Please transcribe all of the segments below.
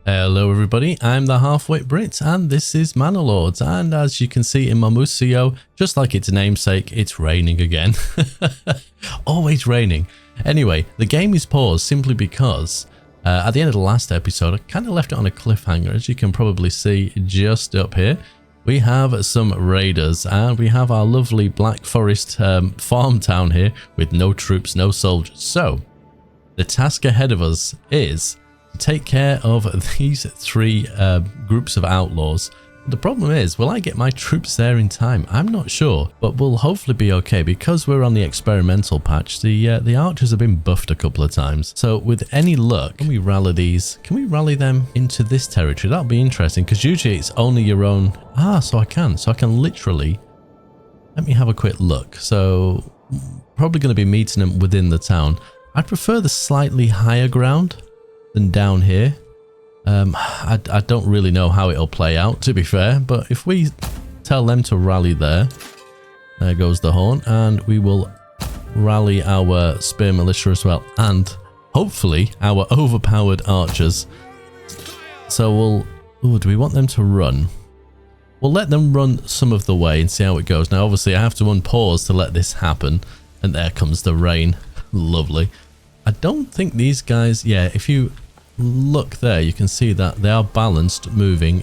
Hello everybody, I'm the HalfWit Brit and this is Manor Lords, and as you can see in my museo, just like its namesake, it's raining again. Always raining. Anyway, the game is paused simply because at the end of the last episode I kind of left it on a cliffhanger. As you can probably see just up here, we have some raiders and we have our lovely Black Forest farm town here with no troops, no soldiers. So the task ahead of us is take care of these three groups of outlaws. The problem is, will I get my troops there in time? I'm not sure, but we'll hopefully be okay because we're on the experimental patch. The archers have been buffed a couple of times, so with any luck, can we rally these? Can we rally them into this territory? That'll be interesting because usually it's only your own. So I can literally. Let me have a quick look. So probably going to be meeting them within the town. I prefer the slightly higher ground than down here. I don't really know how it'll play out, to be fair, but if we tell them to rally there goes the horn, and we will rally our spear militia as well, and hopefully our overpowered archers. So we'll do we want them to run? We'll let them run some of the way and see how it goes. Now obviously I have to unpause to let this happen, and there comes the rain. Lovely. I don't think these guys, yeah, if you look there, you can see that they are balanced, moving,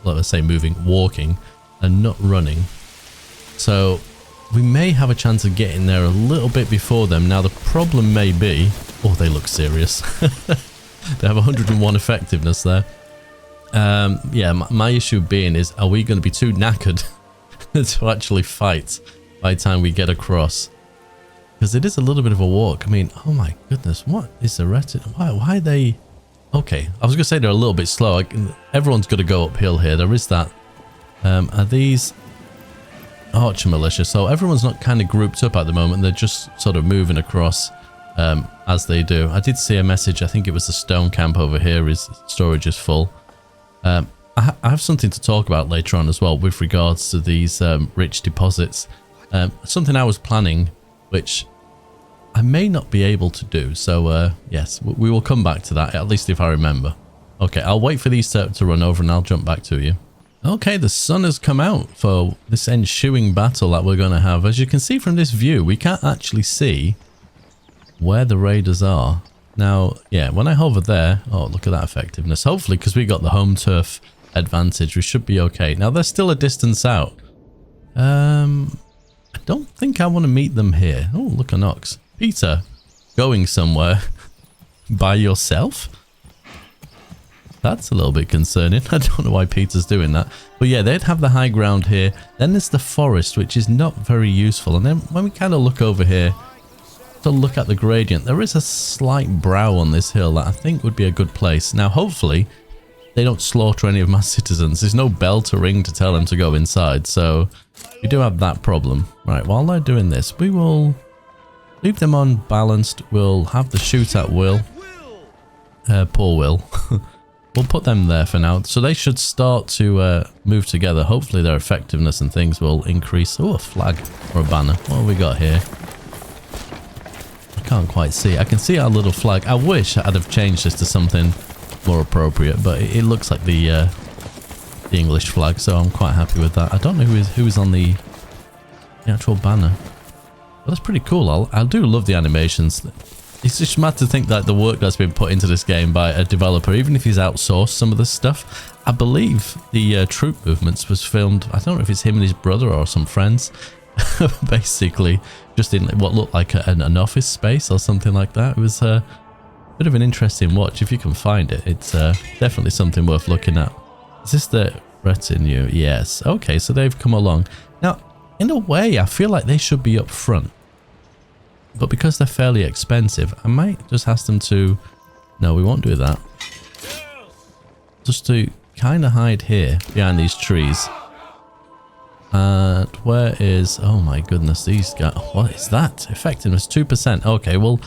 let's say moving, walking, and not running. So we may have a chance of getting there a little bit before them. Now the problem may be, oh, they look serious. They have 101 effectiveness there. Yeah, my issue being is, are we going to be too knackered to actually fight by the time we get across? Because it is a little bit of a walk. I mean, oh my goodness, what is the retin? Why are they? Okay, I was going to say they're a little bit slow. Everyone's going to go uphill here. There is that. Are these archer militia? So everyone's not kind of grouped up at the moment. They're just sort of moving across as they do. I did see a message. I think it was the stone camp over here. His storage is full. I have something to talk about later on as well with regards to these rich deposits. Something I was planning, which I may not be able to do. So yes, we will come back to that, at least if I remember. Okay, I'll wait for these to run over and I'll jump back to you. Okay, the sun has come out for this ensuing battle that we're going to have. As you can see from this view, we can't actually see where the raiders are. Now, yeah, when I hover there, oh, look at that effectiveness. Hopefully, because we got the home turf advantage, we should be okay. Now, they're still a distance out. I don't think I want to meet them here. Oh, look, an ox. Peter, going somewhere by yourself? That's a little bit concerning. I don't know why Peter's doing that. But yeah, they'd have the high ground here. Then there's the forest, which is not very useful. And then when we kind of look over here to look at the gradient, there is a slight brow on this hill that I think would be a good place. Now, hopefully, they don't slaughter any of my citizens. There's no bell to ring to tell them to go inside. So we do have that problem. Right, while they're doing this, we will leave them unbalanced. We'll have the shoot at will. Poor Will. We'll put them there for now. So they should start to move together. Hopefully their effectiveness and things will increase. Oh, a flag or a banner. What have we got here? I can't quite see. I can see our little flag. I wish I'd have changed this to something more appropriate, but it looks like the English flag, so I'm quite happy with that. I don't know who is on the actual banner. Well, that's pretty cool. I do love the animations. It's just mad to think that the work that's been put into this game by a developer, even if he's outsourced some of this stuff. I believe the troop movements was filmed, I don't know if it's him and his brother or some friends, basically just in what looked like an office space or something like that. It was a bit of an interesting watch. If you can find it, it's definitely something worth looking at. Is this the retinue? Yes. Okay, so they've come along. Now, in a way, I feel like they should be up front. But because they're fairly expensive, I might just ask them to... No, we won't do that. Just to kind of hide here behind these trees. And where is... Oh my goodness, these guys... What is that? Effectiveness 2%. Okay, we'll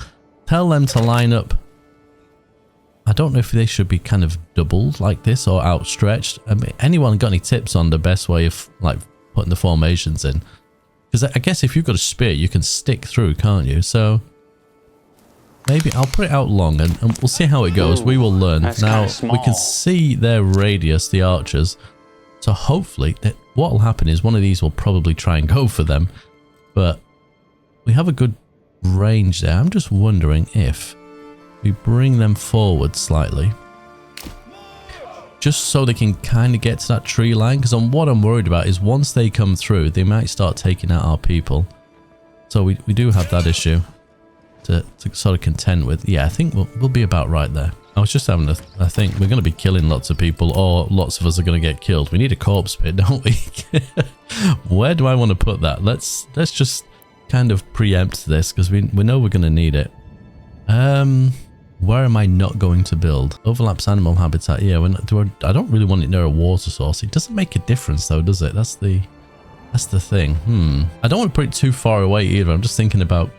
tell them to line up. I don't know if they should be kind of doubled like this or outstretched. I mean, anyone got any tips on the best way of like putting the formations in? Because I guess if you've got a spear, you can stick through, can't you? So maybe I'll put it out long and we'll see how it goes. We will learn. Now, we can see their radius, the archers. So hopefully, what will happen is one of these will probably try and go for them. But we have a good range there. I'm just wondering if we bring them forward slightly. Just so they can kind of get to that tree line. Because what I'm worried about is once they come through, they might start taking out our people. So we do have that issue to sort of contend with. Yeah, I think we'll be about right there. I was just having I think we're going to be killing lots of people, or lots of us are going to get killed. We need a corpse pit, don't we? Where do I want to put that? Let's just kind of preempt this because we know we're going to need it. Where am I not going to build? Overlaps animal habitat. Yeah, I don't really want it near a water source. It doesn't make a difference though, does it? That's the thing. I don't want to put it too far away either. I'm just thinking about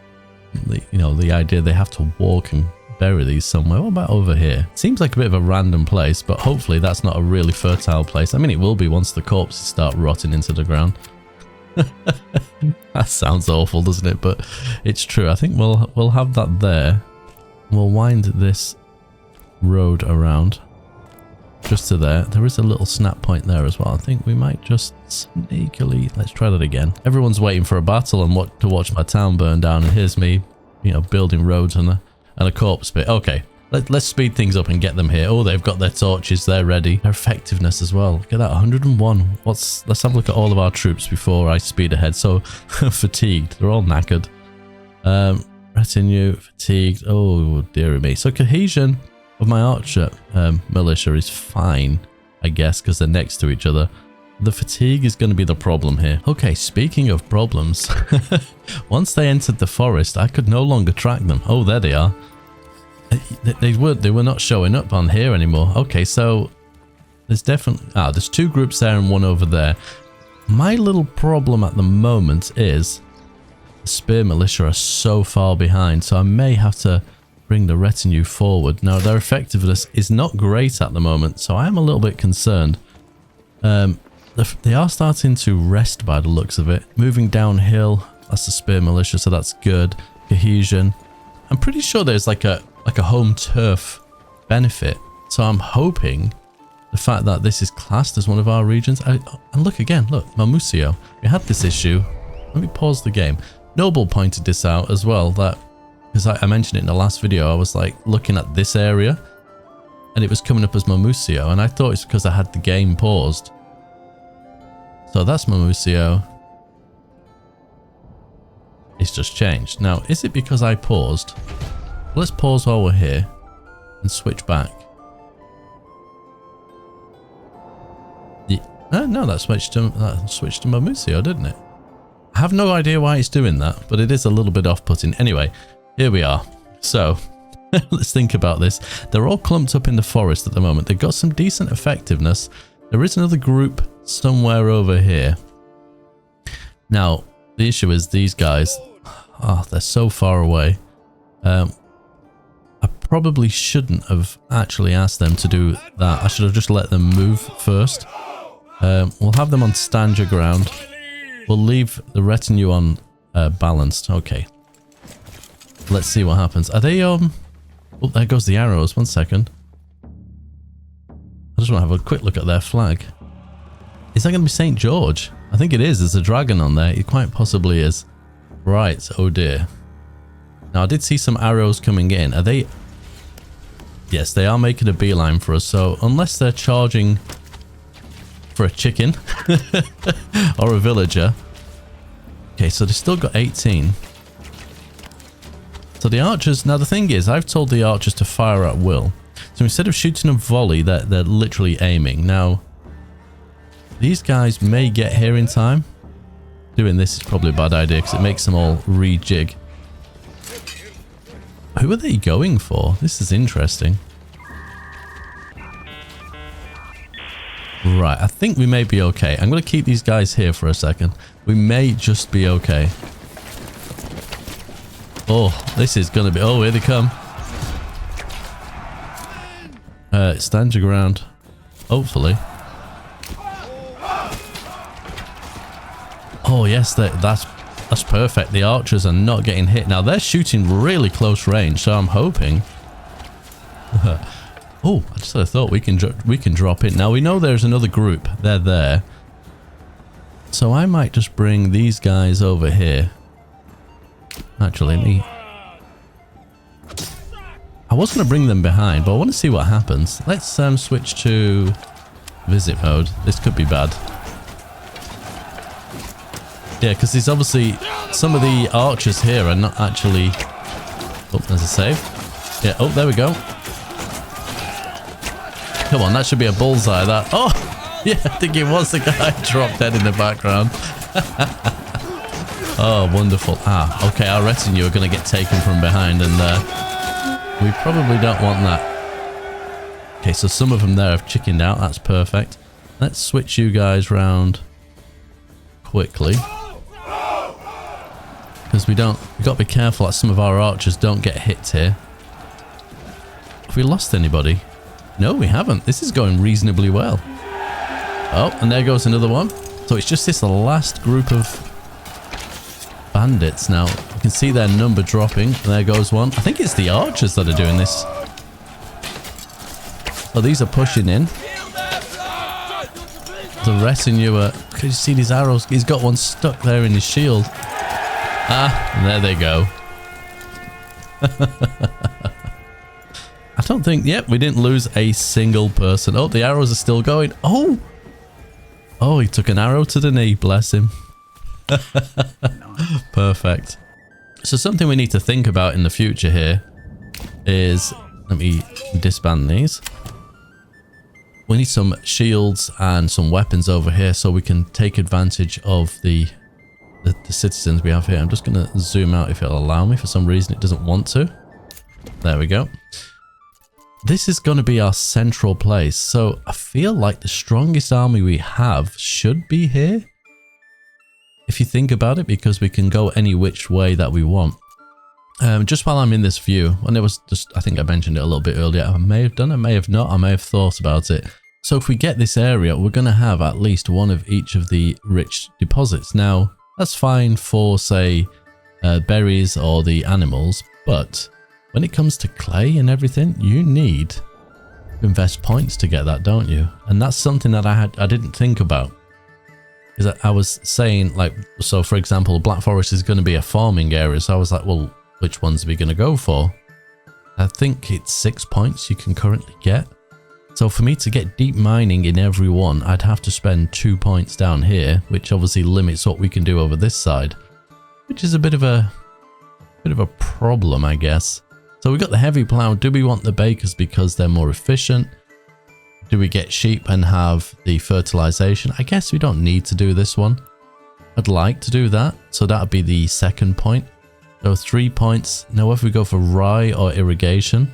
the idea they have to walk and bury these somewhere. What about over here? Seems like a bit of a random place, but hopefully that's not a really fertile place. I mean, it will be once the corpses start rotting into the ground. That sounds awful, doesn't it? But it's true. I think we'll have that there. We'll wind this road around just to there. There is a little snap point there as well. I think we might just sneakily... Let's try that again. Everyone's waiting for a battle and to watch my town burn down, and here's me, building roads and a corpse pit. Okay, let's speed things up and get them here. Oh, they've got their torches. They're ready. Their effectiveness as well. Look at that, 101. Let's have a look at all of our troops before I speed ahead. So, fatigued. They're all knackered. Retinue, fatigued. Oh, dear me. So, cohesion of my archer militia is fine, I guess, because they're next to each other. The fatigue is going to be the problem here. Okay, speaking of problems, once they entered the forest, I could no longer track them. Oh, there they are. They were not showing up on here anymore. Okay, so there's definitely... there's two groups there and one over there. My little problem at the moment is the spear militia are so far behind, so I may have to bring the retinue forward. Now, their effectiveness is not great at the moment, so I am a little bit concerned. They are starting to rest by the looks of it. Moving downhill, that's the spear militia, so that's good. Cohesion. I'm pretty sure there's like a home turf benefit. So I'm hoping the fact that this is classed as one of our regions. And look again, look, Mamusio. We had this issue. Let me pause the game. Noble pointed this out as well, that because I mentioned it in the last video, I was like looking at this area and it was coming up as Mamusio, and I thought it's because I had the game paused. So that's Mamusio. It's just changed. Now, is it because I paused? Let's pause while we're here and switch back. Yeah. No, that switched to Mamusio, didn't it? I have no idea why it's doing that, but it is a little bit off-putting. Anyway, here we are. So, let's think about this. They're all clumped up in the forest at the moment. They've got some decent effectiveness. There is another group somewhere over here. Now, the issue is these guys, they're so far away. I probably shouldn't have actually asked them to do that. I should have just let them move first. We'll have them on stand your ground. We'll leave the retinue on balanced. Okay. Let's see what happens. Are they, oh, there goes the arrows. 1 second. I just want to have a quick look at their flag. Is that going to be St. George? I think it is. There's a dragon on there. It quite possibly is. Right. Oh dear. Now, I did see some arrows coming in. Are they... Yes, they are making a beeline for us. So, unless they're charging for a chicken or a villager. Okay, so they've still got 18. So the archers... Now, the thing is, I've told the archers to fire at will. So instead of shooting a volley, they're literally aiming. Now, these guys may get here in time. Doing this is probably a bad idea because it makes them all rejig. Who are they going for? This is interesting. Right, I think we may be okay. I'm going to keep these guys here for a second. We may just be okay. Oh, this is going to be... Oh, here they come. Stand your ground. Hopefully. Oh, yes, that's That's perfect. The archers are not getting hit. Now, they're shooting really close range, so I'm hoping... Oh, I just had a thought. We can drop in. Now, we know there's another group. They're there. So I might just bring these guys over here. Actually, I was going to bring them behind, but I want to see what happens. Let's switch to visit mode. This could be bad. Yeah, because there's obviously some of the archers here are not actually... Oh, there's a save. Yeah, oh, there we go. Come on, that should be a bullseye, that. Oh, yeah, I think it was the guy dropped dead in the background. Oh, wonderful. Ah, okay, our retinue are going to get taken from behind, and we probably don't want that. Okay, so some of them there have chickened out. That's perfect. Let's switch you guys round quickly. Because we've got to be careful that some of our archers don't get hit here. Have we lost anybody? No, we haven't. This is going reasonably well. Oh, and there goes another one. So it's just this last group of bandits now. You can see their number dropping. There goes one. I think it's the archers that are doing this. Oh, these are pushing in. The retinue are... Can you see these arrows? He's got one stuck there in his shield. Ah, and there they go. I don't think... Yep, we didn't lose a single person. Oh, the arrows are still going. Oh! Oh, he took an arrow to the knee. Bless him. Perfect. So something we need to think about in the future here is... Let me disband these. We need some shields and some weapons over here so we can take advantage of the citizens we have here. I'm just going to zoom out if it'll allow me. For some reason, it doesn't want to. There we go. This is going to be our central place. So I feel like the strongest army we have should be here. If you think about it, because we can go any which way that we want. Just while I'm in this view, and it was just, I think I mentioned it a little bit earlier. I may have done, I may have not, I may have thought about it. So if we get this area, we're going to have at least one of each of the rich deposits. Now, that's fine for, say, berries or the animals, but when it comes to clay and everything, you need to invest points to get that, don't you? And that's something that I didn't think about. Is that I was saying, like, so for example, Black Forest is going to be a farming area, so I was like, well, which ones are we going to go for? I think it's 6 points you can currently get. So for me to get deep mining in every one, I'd have to spend 2 points down here, which obviously limits what we can do over this side, which is a bit of a problem, I guess. So we got the heavy plow. Do we want the bakers because they're more efficient? Do we get sheep and have the fertilization? I guess we don't need to do this one. I'd like to do that. So that would be the second point. So 3 points. Now if we go for rye or irrigation,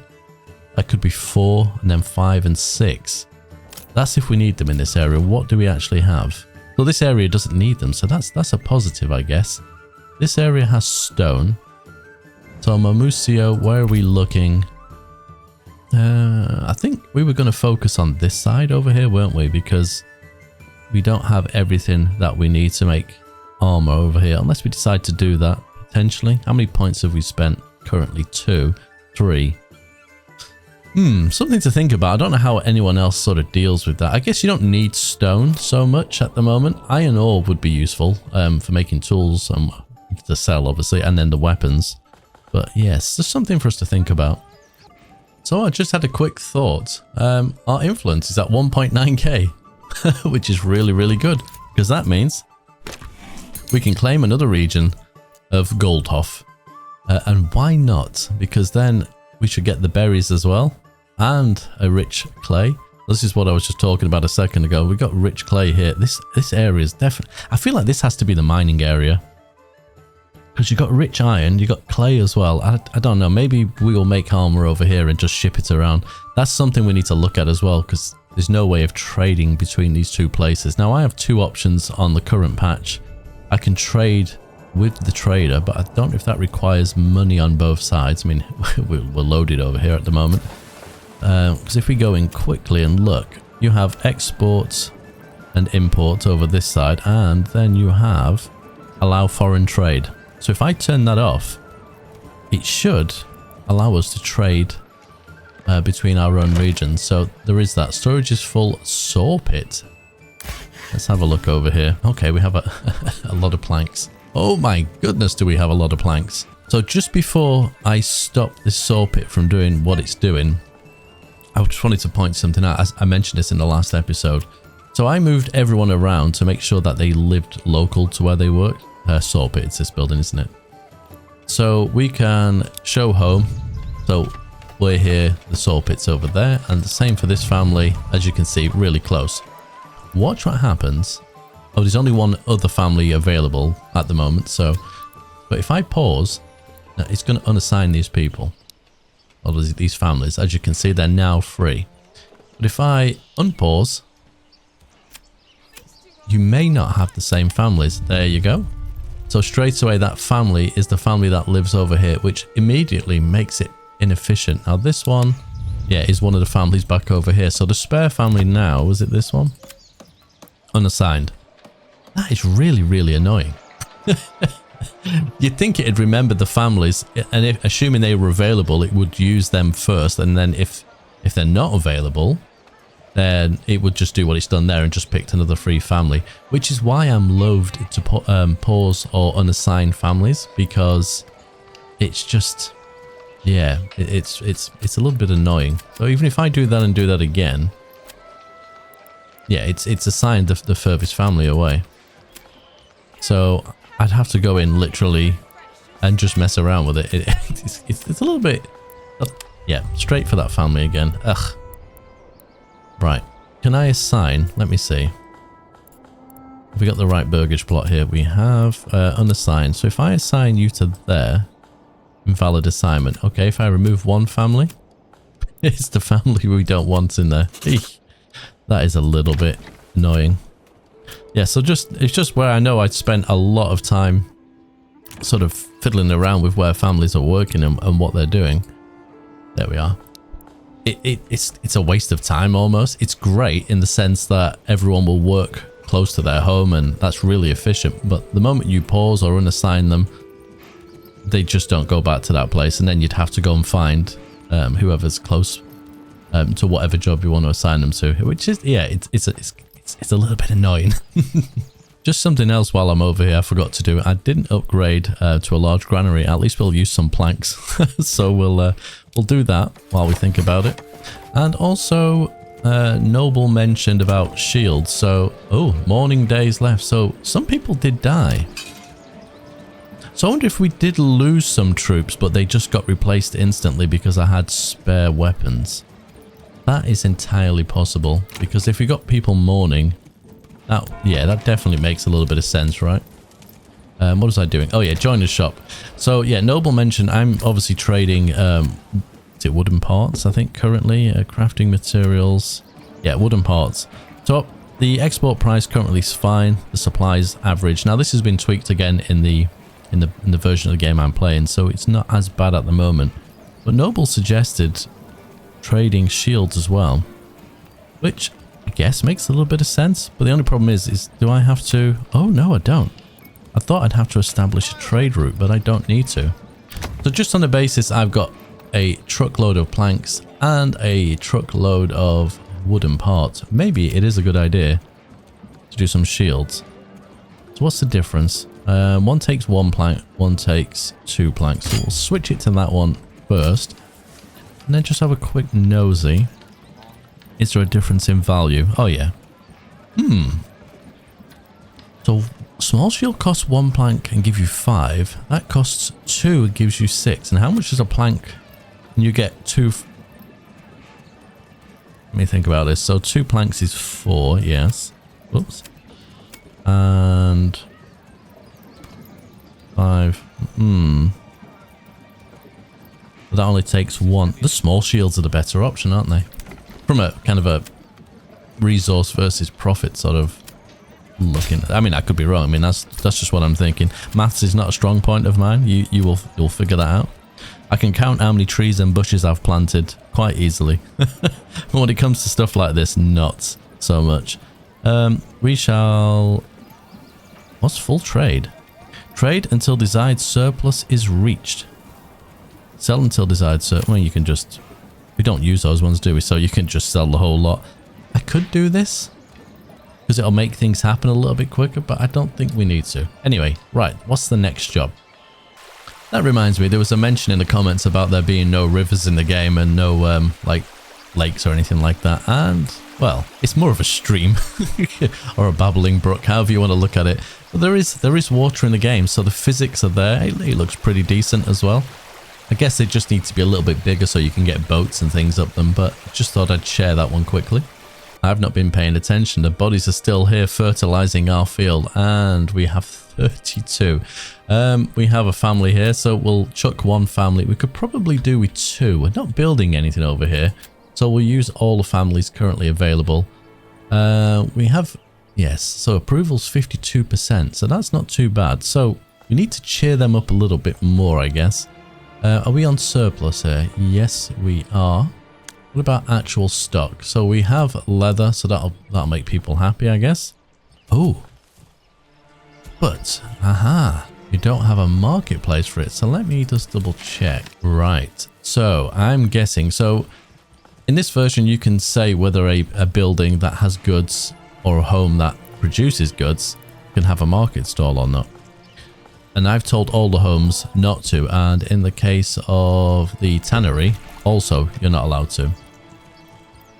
that could be 4 and then 5 and 6. That's if we need them in this area. What do we actually have? Well, this area doesn't need them, so that's a positive, I guess. This area has stone. So Mamusio, where are we looking? I think we were going to focus on this side over here, weren't we? Because we don't have everything that we need to make armor over here, unless we decide to do that, potentially. How many points have we spent currently? 2, 3. Something to think about. I don't know how anyone else sort of deals with that. I guess you don't need stone so much at the moment. Iron ore would be useful for making tools to sell, obviously, and then the weapons. But yes, there's something for us to think about. So I just had a quick thought. Our influence is at 1.9k, which is really, really good, because that means we can claim another region of Goldhof. And why not? Because then we should get the berries as well, and a rich clay. This is what I was just talking about a second ago. We got rich clay here. This area is definitely... I feel like this has to be the mining area. Because you've got rich iron, you've got clay as well. I don't know, maybe we will make armor over here and just ship it around. That's something we need to look at as well, because there's no way of trading between these two places. Now, I have 2 options on the current patch. I can trade with the trader, but I don't know if that requires money on both sides. I mean, we're loaded over here at the moment. Because if we go in quickly and look, you have exports and imports over this side, and then you have allow foreign trade. So if I turn that off, it should allow us to trade between our own regions. So there is that. Storage is full. Saw pit. Let's have a look over here. Okay, we have a lot of planks. Oh my goodness, do we have a lot of planks. So just before I stop this saw pit from doing what it's doing, I just wanted to point something out. I mentioned this in the last episode. So I moved everyone around to make sure that they lived local to where they worked. Saw pit, it's this building, isn't it? So we can show home. So we're here, the saw pit's over there, and the same for this family, as you can see, really close. Watch what happens. Oh, there's only one other family available at the moment, so... But if I pause, it's going to unassign these people. Or these families. As you can see, they're now free. But if I unpause, you may not have the same families. There you go. So straight away, that family is the family that lives over here, which immediately makes it inefficient. Now this one, yeah, is one of the families back over here. So the spare family now, was it this one? Unassigned. That is really, really annoying. You'd think it'd remember the families, and if, assuming they were available, it would use them first, and then if they're not available, then it would just do what it's done there and just picked another free family, which is why I'm loathed to pause or unassign families, because it's just, yeah, it's a little bit annoying. So even if I do that and do that again, yeah, it's assigned the furthest family away. So I'd have to go in literally and just mess around with it. It's a little bit, yeah, straight for that family again. Ugh. Right, can I assign? Let me see. Have we got the right burgage plot here? We have unassigned. So if I assign you to there, invalid assignment. Okay, if I remove one family, it's the family we don't want in there. Eek. That is a little bit annoying. Yeah, so it's just where I know I'd spent a lot of time sort of fiddling around with where families are working and what they're doing. There we are. It's a waste of time almost. It's great in the sense that everyone will work close to their home and that's really efficient. But the moment you pause or unassign them, they just don't go back to that place, and then you'd have to go and find whoever's close to whatever job you want to assign them to, which is, yeah, it's a little bit annoying. Just something else while I'm over here I forgot to do. I didn't upgrade to a large granary. At least we'll use some planks. So we'll do that while we think about it. And also Noble mentioned about shields. So, oh, morning days left. So some people did die. So I wonder if we did lose some troops, but they just got replaced instantly because I had spare weapons. That is entirely possible, because if we got people mourning, that definitely makes a little bit of sense, right? What was I doing? Oh yeah, join the shop. So yeah, Noble mentioned I'm obviously trading, is it wooden parts, I think currently, crafting materials. Yeah, wooden parts. So the export price currently is fine, the supplies average. Now this has been tweaked again in the version of the game I'm playing, so it's not as bad at the moment. But Noble suggested trading shields as well, which I guess makes a little bit of sense. But the only problem is do I have to... Oh no, I don't. I thought I'd have to establish a trade route, but I don't need to. So just on the basis I've got a truckload of planks and a truckload of wooden parts, maybe it is a good idea to do some shields. So what's the difference? One takes one plank, one takes two planks. So we'll switch it to that one first. And then just have a quick nosy. Is there a difference in value? Oh yeah. So small shield costs one plank and give you 5. That costs 2 and gives you 6. And how much is a plank? And you get 2. Let me think about this. So 2 planks is 4, yes. Oops. And 5. That only takes 1. The small shields are the better option, aren't they? From a kind of a resource versus profit sort of looking. I mean, I could be wrong. I mean, that's just what I'm thinking. Maths is not a strong point of mine. You'll figure that out. I can count how many trees and bushes I've planted quite easily. But when it comes to stuff like this, not so much. We shall... What's full trade? Trade until desired surplus is reached. Sell until desired surplus. Well, you can just... We don't use those ones, do we? So you can just sell the whole lot. I could do this because it'll make things happen a little bit quicker, but I don't think we need to. Anyway, right. What's the next job? That reminds me, there was a mention in the comments about there being no rivers in the game and no, like, lakes or anything like that. And, well, it's more of a stream or a babbling brook, however you want to look at it. But there is water in the game, so the physics are there. It looks pretty decent as well. I guess they just need to be a little bit bigger so you can get boats and things up them, but just thought I'd share that one quickly. I've not been paying attention. The bodies are still here fertilizing our field, and we have 32. We have a family here, so we'll chuck one family. We could probably do with two. We're not building anything over here, so we'll use all the families currently available. We have, yes, so approval's 52%, so that's not too bad. So we need to cheer them up a little bit more, I guess. Are we on surplus here? Yes, we are. What about actual stock? So we have leather, so that'll make people happy, I guess. Oh. But, aha, you don't have a marketplace for it. So let me just double check. Right. So I'm guessing. So in this version, you can say whether a building that has goods or a home that produces goods can have a market stall or not. And I've told all the homes not to. And in the case of the tannery, also, you're not allowed to.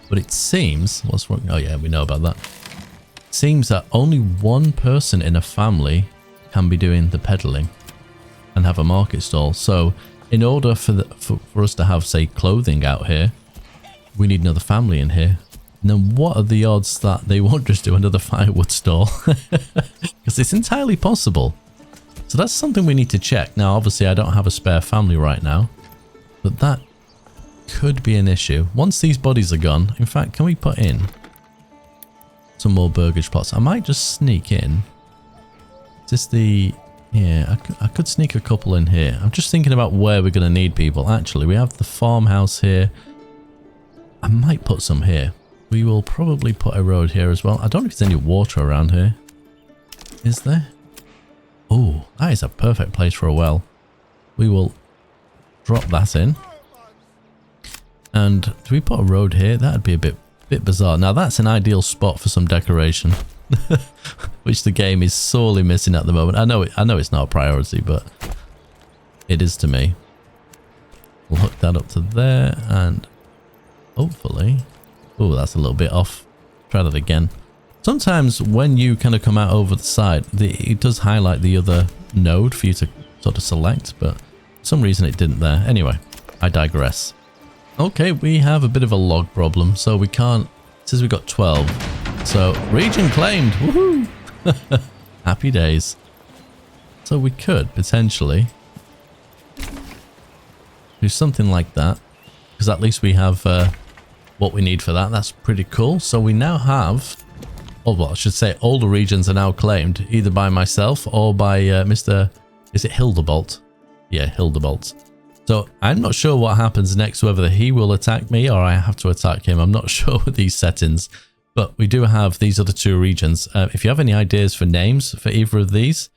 But it seems... What's wrong? Oh, yeah, we know about that. It seems that only one person in a family can be doing the peddling and have a market stall. So, in order for us to have, say, clothing out here, we need another family in here. And then what are the odds that they won't just do another firewood stall? Because it's entirely possible. So that's something we need to check. Now, obviously, I don't have a spare family right now, but that could be an issue. Once these bodies are gone, in fact, can we put in some more burgage plots? I might just sneak in. Is this the... Yeah, I could sneak a couple in here. I'm just thinking about where we're going to need people. Actually, we have the farmhouse here. I might put some here. We will probably put a road here as well. I don't know if there's any water around here. Is there? Oh, that is a perfect place for a well. We will drop that in. And do we put a road here? That'd be a bit bizarre. Now that's an ideal spot for some decoration, which the game is sorely missing at the moment. I know it's not a priority, but it is to me. We'll hook that up to there, and hopefully... Oh, that's a little bit off. Try that again. Sometimes when you kind of come out over the side, it does highlight the other node for you to sort of select, but for some reason it didn't there. Anyway, I digress. Okay, we have a bit of a log problem, so we can't... It says we got 12. So, region claimed! Woohoo! Happy days. So we could, potentially, do something like that, because at least we have what we need for that. That's pretty cool. So we now have... Oh, well, I should say all the regions are now claimed, either by myself or by Mr... Is it Hildebolt? Yeah, Hildebolt. So I'm not sure what happens next, whether he will attack me or I have to attack him. I'm not sure with these settings, but we do have these other two regions. If you have any ideas for names for either of these,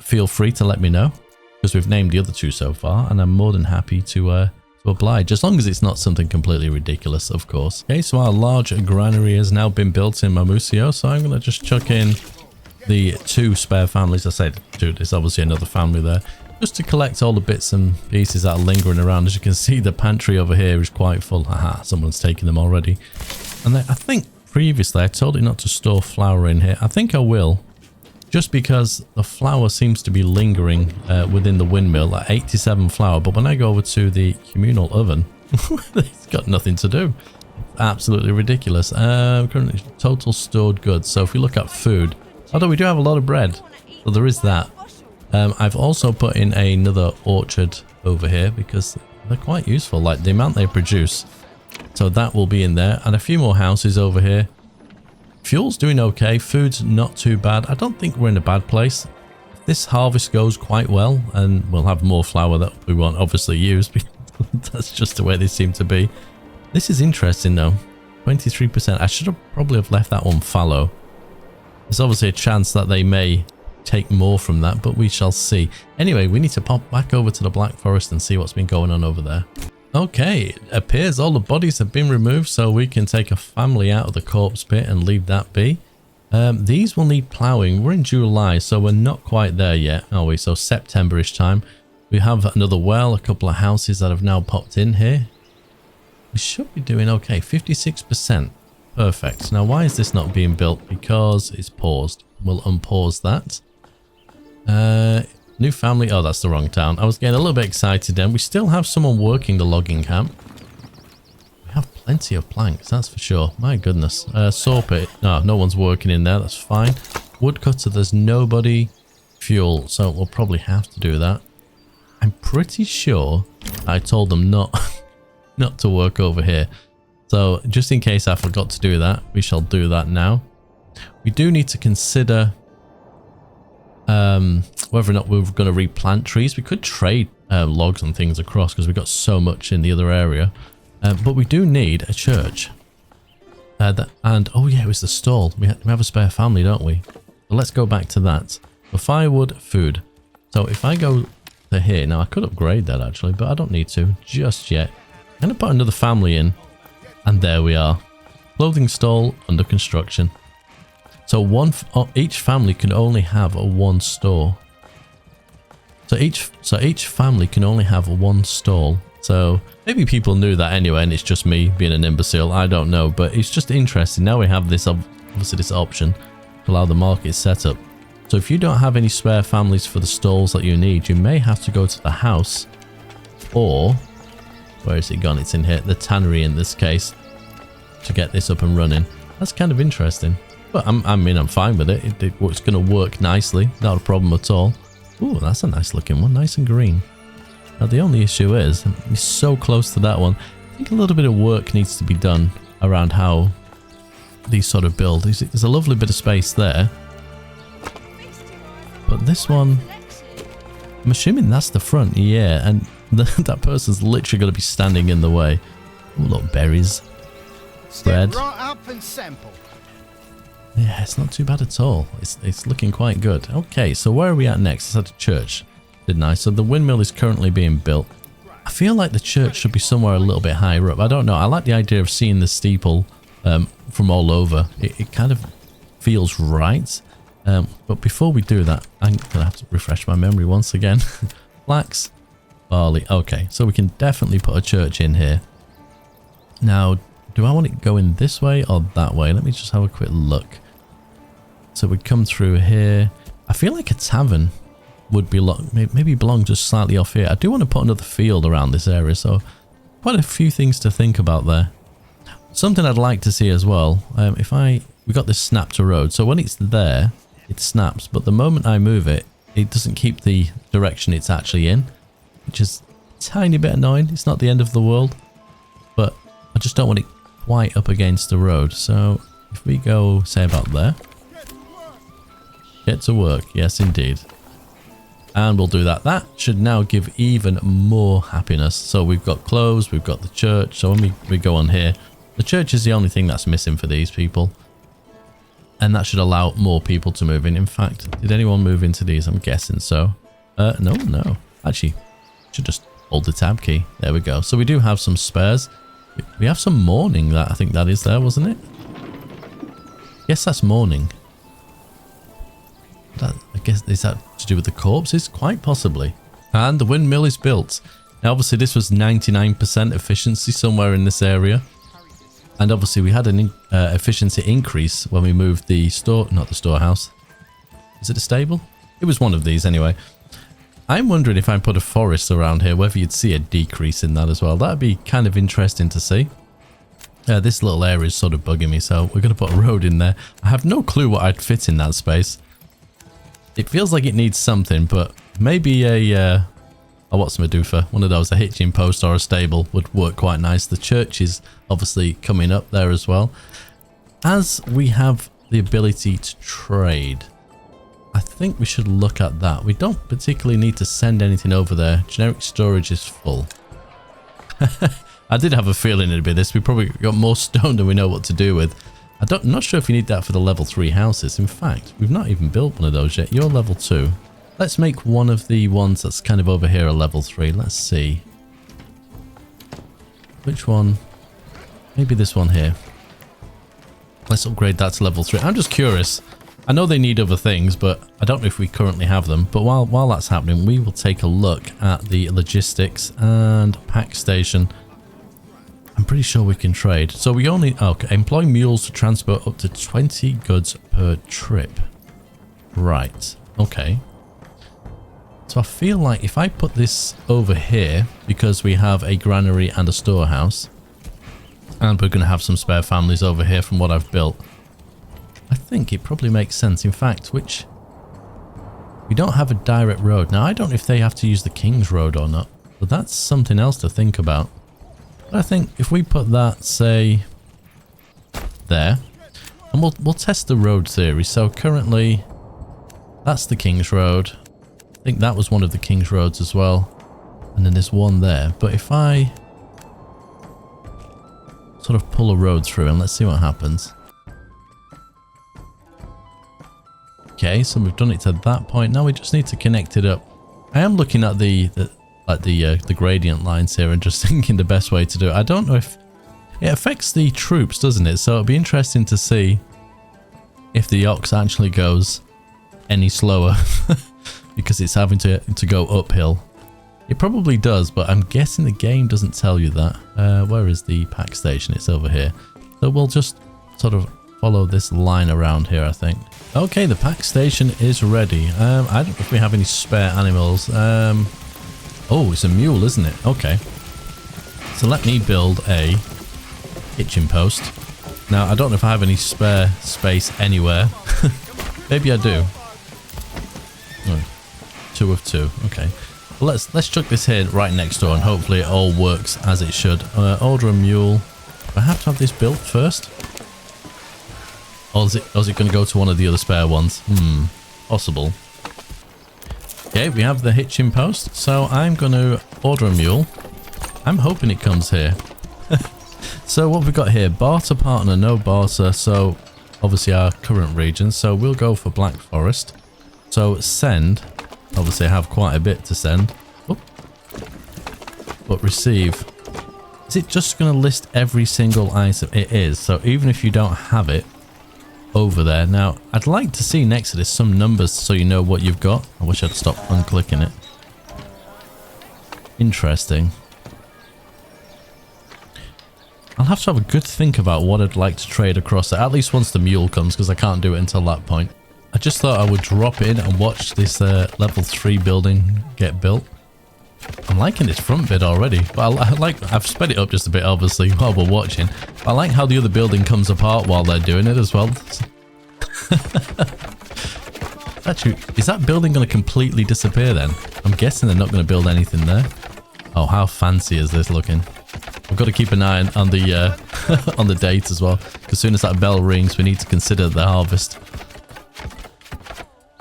feel free to let me know, because we've named the other two so far, and I'm more than happy to oblige, as long as it's not something completely ridiculous, of course. Okay, so our large granary has now been built in Mamusio, so I'm going to just chuck in the two spare families. I said, dude, there's obviously another family there, just to collect all the bits and pieces that are lingering around. As you can see, the pantry over here is quite full. Aha, someone's taken them already. And I think previously I told it not to store flour in here. I think I will, just because the flour seems to be lingering within the windmill at 87 flour. But when I go over to the communal oven, it's got nothing to do. Absolutely ridiculous. Currently total stored goods. So if we look at food, although we do have a lot of bread, so there is that. I've also put in another orchard over here because they're quite useful, like the amount they produce. So that will be in there, and a few more houses over here. Fuel's doing okay, food's not too bad. I don't think we're in a bad place. If this harvest goes quite well, and we'll have more flour that we won't obviously use, because that's just the way they seem to be. This is interesting though, 23%. I should have probably have left that one fallow. There's obviously a chance that they may take more from that, but we shall see. Anyway, we need to pop back over to the Black Forest and see what's been going on over there. Okay, it appears all the bodies have been removed, so we can take a family out of the corpse pit and leave that be. These will need ploughing. We're in July, so we're not quite there yet, are we? So September-ish time. We have another well, a couple of houses that have now popped in here. We should be doing okay. 56%. Perfect. Now, why is this not being built? Because it's paused. We'll unpause that. New family. Oh, that's the wrong town. I was getting a little bit excited then. We still have someone working the logging camp. We have plenty of planks, that's for sure. My goodness. Saw pit. No one's working in there. That's fine. Woodcutter, there's nobody. Fuel. So we'll probably have to do that. I'm pretty sure I told them not to work over here. So just in case I forgot to do that, we shall do that now. We do need to consider whether or not we're going to replant trees. We could trade logs and things across because we've got so much in the other area. But we do need a church. And oh yeah, it was the stall. We have a spare family, don't we? So let's go back to that. For firewood, food. So if I go to here, now I could upgrade that actually, but I don't need to just yet. I'm going to put another family in. And there we are. Clothing stall under construction. So each family can only have one store. So each family can only have one stall. So maybe people knew that anyway, and it's just me being an imbecile. I don't know, but it's just interesting. Now we have this obviously this option to allow the market set up. So if you don't have any spare families for the stalls that you need, you may have to go to the house, or where is it gone? It's in here, the tannery in this case, to get this up and running. That's kind of interesting. But I mean, I'm fine with it. It's going to work nicely. Not a problem at all. Ooh, that's a nice looking one. Nice and green. Now, the only issue is, he's so close to that one. I think a little bit of work needs to be done around how these sort of build. There's a lovely bit of space there. But this one, I'm assuming that's the front. Yeah, and that person's literally going to be standing in the way. Ooh, look, berries. Bread. Right up and sample. Yeah, it's not too bad at all. It's looking quite good. Okay, so where are we at next? It's at a church, didn't I? So the windmill is currently being built. I feel like the church should be somewhere a little bit higher up. I don't know. I like the idea of seeing the steeple from all over. It kind of feels right. But before we do that, I'm going to have to refresh my memory once again. Flax, barley. Okay, so we can definitely put a church in here. Now, do I want it going this way or that way? Let me just have a quick look. So we come through here. I feel like a tavern would be maybe belong just slightly off here. I do want to put another field around this area, so quite a few things to think about there. Something I'd like to see as well. We got this snap to road, so when it's there, it snaps. But the moment I move it, it doesn't keep the direction it's actually in, which is a tiny bit annoying. It's not the end of the world, but I just don't want it quite up against the road. So if we go, say, about there. Get to work. Yes, indeed. And we'll do that. That should now give even more happiness. So we've got clothes, we've got the church. So when we go on here, the church is the only thing that's missing for these people. And that should allow more people to move in. In fact, did anyone move into these? I'm guessing so. No. Actually, should just hold the tab key. There we go. So we do have some spares. We have some mourning, that I think that is there, wasn't it? Yes, that's mourning. I guess, is that to do with the corpses? Quite possibly. And the windmill is built. Now, obviously, this was 99% efficiency somewhere in this area. And obviously, we had an efficiency increase when we moved the store, not the storehouse. Is it a stable? It was one of these anyway. I'm wondering if I put a forest around here, whether you'd see a decrease in that as well. That'd be kind of interesting to see. This little area is sort of bugging me, so we're going to put a road in there. I have no clue what I'd fit in that space. It feels like it needs something, but maybe what's Medufa? One of those, a hitching post or a stable would work quite nice. The church is obviously coming up there as well. As we have the ability to trade, I think we should look at that. We don't particularly need to send anything over there. Generic storage is full. I did have a feeling it'd be this. We probably got more stone than we know what to do with. I'm not sure if you need that for the level 3 houses. In fact, we've not even built one of those yet. You're level 2. Let's make one of the ones that's kind of over here a level 3. Let's see. Which one? Maybe this one here. Let's upgrade that to level 3. I'm just curious. I know they need other things, but I don't know if we currently have them. But while that's happening, we will take a look at the logistics and pack station. I'm pretty sure we can trade. So we only... Okay, employ mules to transport up to 20 goods per trip. Right. Okay. So I feel like if I put this over here, because we have a granary and a storehouse, and we're going to have some spare families over here from what I've built, I think it probably makes sense. In fact, which... We don't have a direct road. Now, I don't know if they have to use the King's Road or not, but that's something else to think about. But I think if we put that, say, there, and we'll test the road theory. So currently, that's the King's Road. I think that was one of the King's Roads as well. And then there's one there. But if I sort of pull a road through and let's see what happens. Okay, so we've done it to that point. Now we just need to connect it up. I am looking at the gradient lines here and just thinking the best way to do it. I don't know if it affects the troops, doesn't it? So it'll be interesting to see if the ox actually goes any slower because it's having to go uphill. It probably does, but I'm guessing the game doesn't tell you that. Where is the pack station? It's over here. So we'll just sort of follow this line around here, I think. Okay, the pack station is ready. I don't know if we have any spare animals. Oh, it's a mule, isn't it? Okay. So let me build a hitching post. Now, I don't know if I have any spare space anywhere. Maybe I do. Oh, 2 of 2. Okay. Well, let's chuck this here right next door and hopefully it all works as it should. Order a mule. Do I have to have this built first? Or is it going to go to one of the other spare ones? Possible. Okay, we have the hitching post. So I'm going to order a mule. I'm hoping it comes here. So what we've got here, barter partner, no barter. So obviously our current region. So we'll go for Black Forest. So send. Obviously I have quite a bit to send. Oh. But receive. Is it just going to list every single item? It is. So even if you don't have it over there. Now, I'd like to see next to this some numbers so you know what you've got. I wish I'd stop unclicking it. Interesting. I'll have to have a good think about what I'd like to trade across it, at least once the mule comes, because I can't do it until that point. I just thought I would drop in and watch this level 3 building get built. I'm liking this front bit already, but I've sped it up just a bit obviously while we're watching. I like how the other building comes apart while they're doing it as well. Actually, is that building going to completely disappear then? I'm guessing they're not going to build anything there. Oh, how fancy is this looking? We've got to keep an eye on the on the date as well. Because as soon as that bell rings, we need to consider the harvest.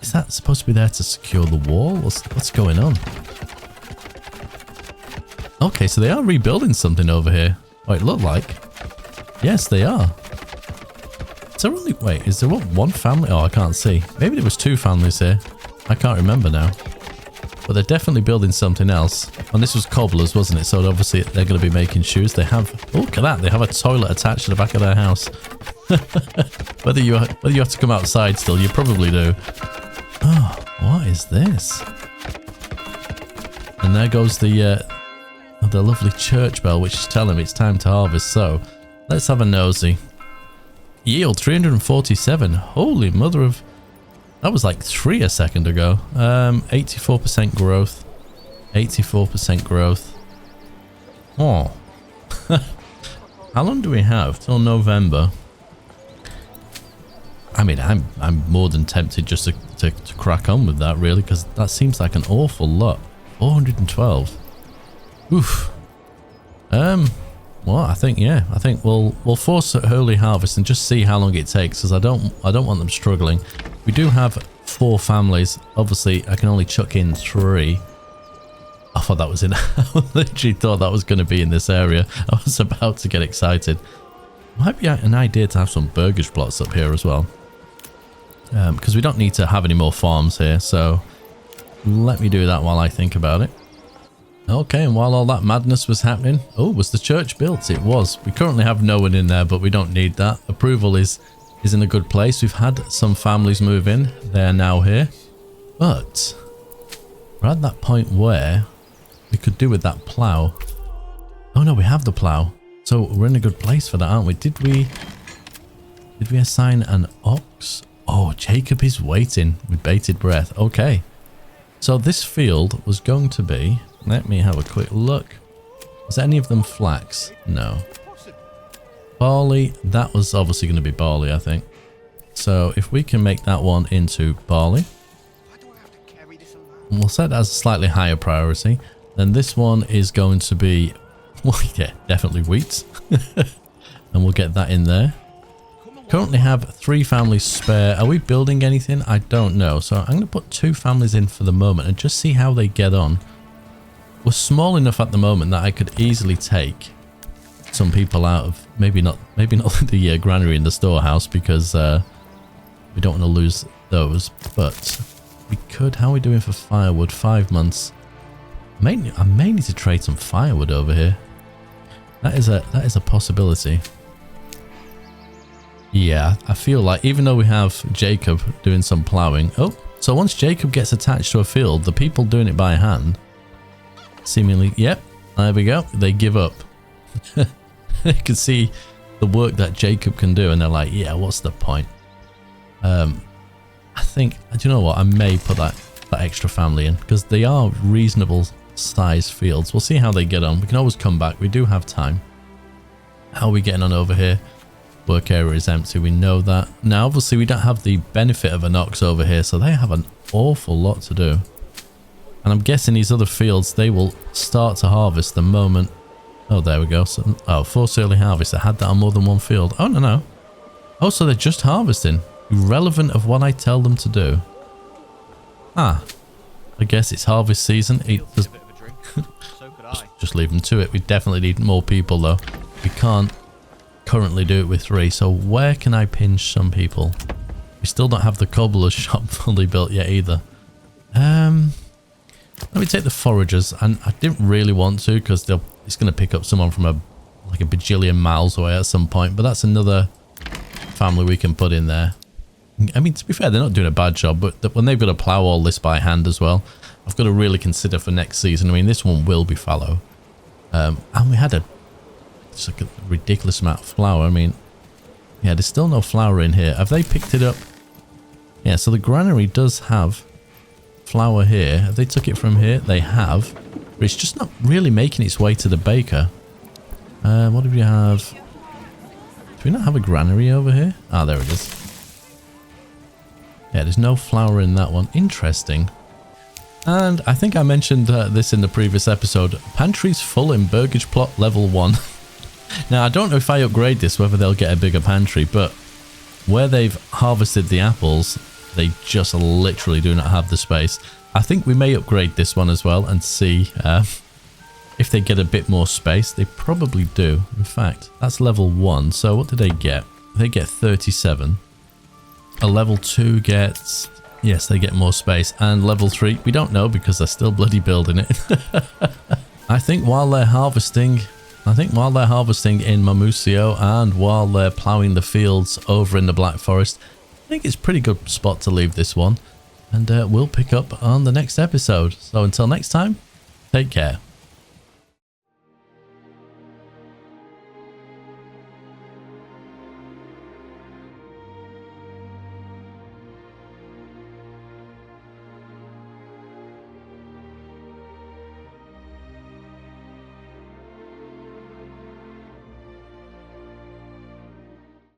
Is that supposed to be there to secure the wall? What's going on? Okay, so they are rebuilding something over here. Oh, it looked like. Yes, they are. Is there only... Wait, is there one family? Oh, I can't see. Maybe there was 2 families here. I can't remember now. But they're definitely building something else. And this was cobblers, wasn't it? So obviously they're going to be making shoes. They have... Oh, look at that. They have a toilet attached to the back of their house. whether you have to come outside still, you probably do. Oh, what is this? And there goes the lovely church bell, which is telling me it's time to harvest. So let's have a nosy. Yield 347. Holy mother of... That was like 3 a second ago. 84% growth. 84% growth. Oh. How long do we have? Till November. I mean, I'm more than tempted just to crack on with that, really, because that seems like an awful lot. 412. Oof. Well, I think we'll force early harvest and just see how long it takes, because I don't want them struggling. We do have 4 families. Obviously, I can only chuck in 3. I thought that was in. I literally thought that was going to be in this area. I was about to get excited. Might be an idea to have some burgage plots up here as well. Because we don't need to have any more farms here, so let me do that while I think about it. Okay, and while all that madness was happening... Oh, was the church built? It was. We currently have no one in there, but we don't need that. Approval is in a good place. We've had some families move in. They're now here. But we're at that point where we could do with that plough. Oh no, we have the plough. So we're in a good place for that, aren't we? Did we assign an ox? Oh, Jacob is waiting with bated breath. Okay. So this field was going to be... Let me have a quick look. Was any of them flax? No. Barley. That was obviously going to be barley, I think. So if we can make that one into barley. We'll set that as a slightly higher priority. Then this one is going to be... Well, yeah, definitely wheat. And we'll get that in there. Currently have 3 families spare. Are we building anything? I don't know. So I'm going to put 2 families in for the moment and just see how they get on. We're small enough at the moment that I could easily take some people out of... Maybe not the granary in the storehouse because we don't want to lose those. But we could... How are we doing for firewood? 5 months. I may need to trade some firewood over here. That is a possibility. Yeah, I feel like even though we have Jacob doing some ploughing... Oh, so once Jacob gets attached to a field, the people doing it by hand... Seemingly, yep, there we go. They give up. They can see the work that Jacob can do and they're like, yeah, what's the point? I think, do you know what? I may put that extra family in because they are reasonable size fields. We'll see how they get on. We can always come back. We do have time. How are we getting on over here? Work area is empty. We know that. Now, obviously, we don't have the benefit of an ox over here, so they have an awful lot to do. And I'm guessing these other fields, they will start to harvest the moment... Oh, there we go. So, oh, forced early harvest. I had that on more than one field. Oh, no. Oh, so they're just harvesting. Irrelevant of what I tell them to do. Ah. I guess it's harvest season. Just leave them to it. We definitely need more people, though. We can't currently do it with 3. So where can I pinch some people? We still don't have the cobbler's shop fully built yet either. Let me take the foragers, and I didn't really want to because it's going to pick up someone from like a bajillion miles away at some point, but that's another family we can put in there. I mean, to be fair, they're not doing a bad job, but when they've got to plough all this by hand as well, I've got to really consider for next season. I mean, this one will be fallow. And we had just like a ridiculous amount of flour. I mean, yeah, there's still no flour in here. Have they picked it up? Yeah, so the granary does have flour here. Have they took it from here? They have. But it's just not really making its way to the baker. What do we have? Do we not have a granary over here? Ah, there it is. Yeah, there's no flour in that one. Interesting. And I think I mentioned this in the previous episode. Pantry's full in burgage plot level 1. Now, I don't know if I upgrade this, whether they'll get a bigger pantry, but where they've harvested the apples, they just literally do not have the space. I think we may upgrade this one as well and see if they get a bit more space. They probably do. In fact, that's level 1. So what do they get? They get 37. A level 2 gets... Yes, they get more space. And level 3, we don't know because they're still bloody building it. I think while they're harvesting in Mamusio and while they're ploughing the fields over in the Black Forest, I think it's a pretty good spot to leave this one. And we'll pick up on the next episode. So until next time, take care.